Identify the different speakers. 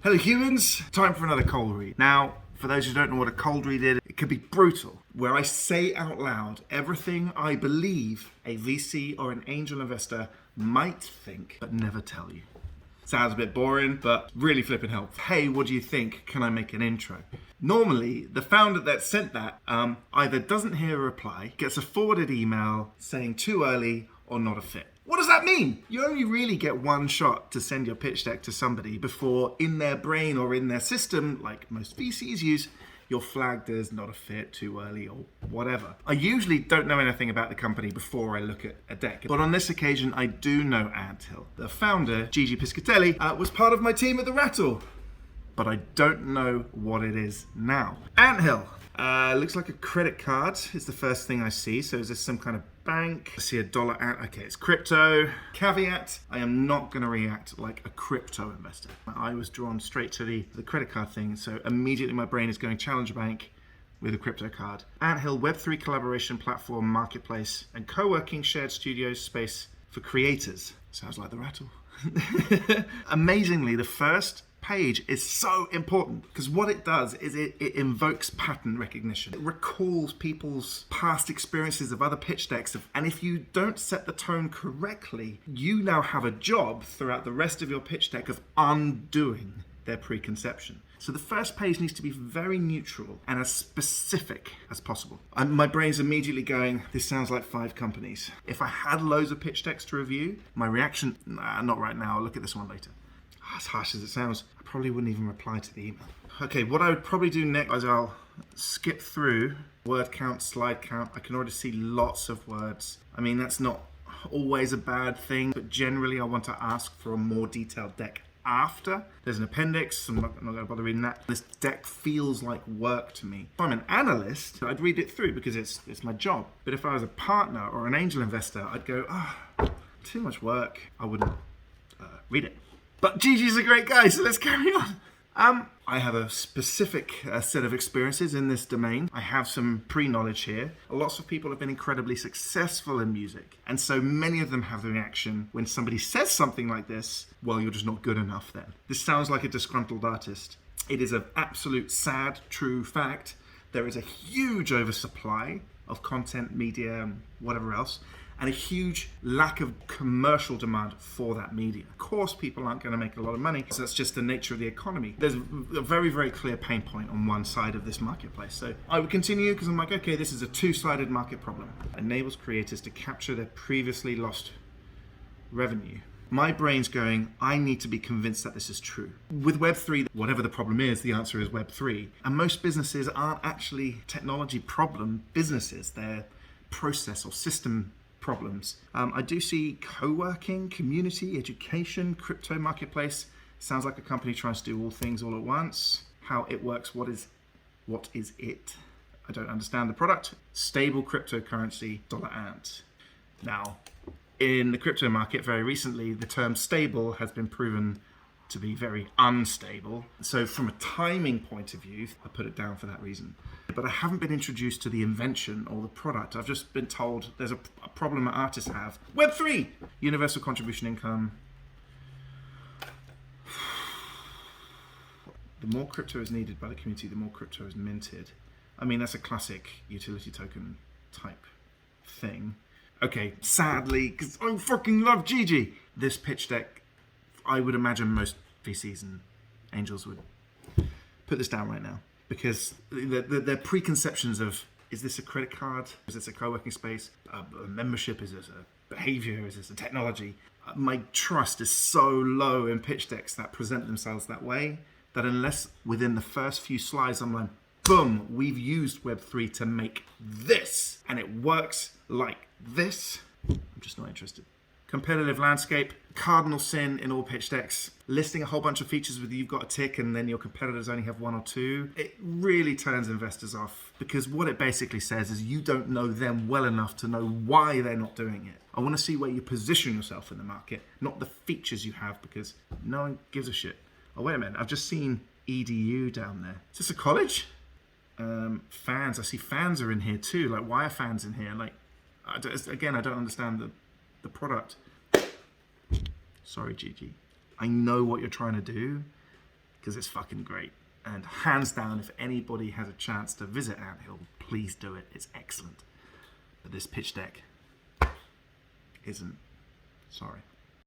Speaker 1: Hello humans, time for another cold read. Now, for those who don't know what a cold read is, it could be brutal, where I say out loud everything I believe a VC or an angel investor might think, but never tell you. Sounds a bit boring, but really flipping helpful. Hey, what do you think? Can I make an intro? Normally, the founder that sent that either doesn't hear a reply, gets a forwarded email saying too early or not a fit. What does that mean? You only really get one shot to send your pitch deck to somebody before in their brain or in their system, like most VCs use, you're flagged as not a fit, too early, or whatever. I usually don't know anything about the company before I look at a deck, but on this occasion I do know Anthill. The founder, Gigi Piscitelli, was part of my team at the Rattle, but I don't know what it is now. Anthill. Looks like a credit card is the first thing I see. So is this some kind of bank? I see a dollar out. Okay, it's crypto. Caveat, I am not going to react like a crypto investor. I was drawn straight to the credit card thing. So immediately my brain is going Challenger Bank with a crypto card. Anthill, Web3 collaboration platform, marketplace, and co-working shared studios space for creators. Sounds like the Rattle. Amazingly, the first page is so important because what it does is it invokes pattern recognition. It recalls people's past experiences of other pitch decks, and if you don't set the tone correctly, you now have a job throughout the rest of your pitch deck of undoing their preconception. So the first page needs to be very neutral and as specific as possible. My brain's immediately going, this sounds like 5 companies. If I had loads of pitch decks to review, my reaction, nah, not right now, I'll look at this one later. As harsh as it sounds, I probably wouldn't even reply to the email. Okay, what I would probably do next is I'll skip through word count, slide count. I can already see lots of words. I mean, that's not always a bad thing, but generally I want to ask for a more detailed deck after. There's an appendix, I'm not going to bother reading that. This deck feels like work to me. If I'm an analyst, I'd read it through because it's my job. But if I was a partner or an angel investor, I'd go, too much work. I wouldn't read it. But Gigi's a great guy, so let's carry on. I have a specific set of experiences in this domain. I have some pre-knowledge here. Lots of people have been incredibly successful in music. And so many of them have the reaction when somebody says something like this, well, you're just not good enough then. This sounds like a disgruntled artist. It is an absolute sad, true fact. There is a huge oversupply of content, media, whatever else, and a huge lack of commercial demand for that media. Of course, people aren't going to make a lot of money, so that's just the nature of the economy. There's a very, very clear pain point on one side of this marketplace. So I would continue because I'm like, okay, this is a two-sided market problem. It enables creators to capture their previously lost revenue. My brain's going, I need to be convinced that this is true. With Web3, whatever the problem is, the answer is Web3. And most businesses aren't actually technology problem businesses. They're process or system problems. I do see co-working, community, education, crypto marketplace. Sounds like a company trying to do all things all at once. How it works, what is it? I don't understand the product. Stable cryptocurrency, dollar ant. Now, in the crypto market very recently, the term stable has been proven to be very unstable. So from a timing point of view, I put it down for that reason. But I haven't been introduced to the invention or the product. I've just been told there's a problem that artists have. Web3, universal contribution income. The more crypto is needed by the community, the more crypto is minted. I mean, that's a classic utility token type thing. Okay, sadly, because I fucking love Gigi, this pitch deck, I would imagine most VCs and angels would put this down right now. Because their preconceptions of, is this a credit card? Is this a co-working space? A membership? Is this a behavior? Is this a technology? My trust is so low in pitch decks that present themselves that way, that unless within the first few slides I'm like, boom, we've used Web3 to make this, and it works like this, I'm just not interested. Competitive landscape, cardinal sin in all pitch decks. Listing a whole bunch of features with you've got a tick and then your competitors only have 1 or 2. It really turns investors off because what it basically says is you don't know them well enough to know why they're not doing it. I want to see where you position yourself in the market, not the features you have, because no one gives a shit. Oh, wait a minute, I've just seen EDU down there. Is this a college? Fans, I see fans are in here too. Like, why are fans in here? Like, I don't understand the product. Sorry, Gigi. I know what you're trying to do, because it's fucking great. And hands down, if anybody has a chance to visit Anthill, please do it. It's excellent. But this pitch deck isn't. Sorry.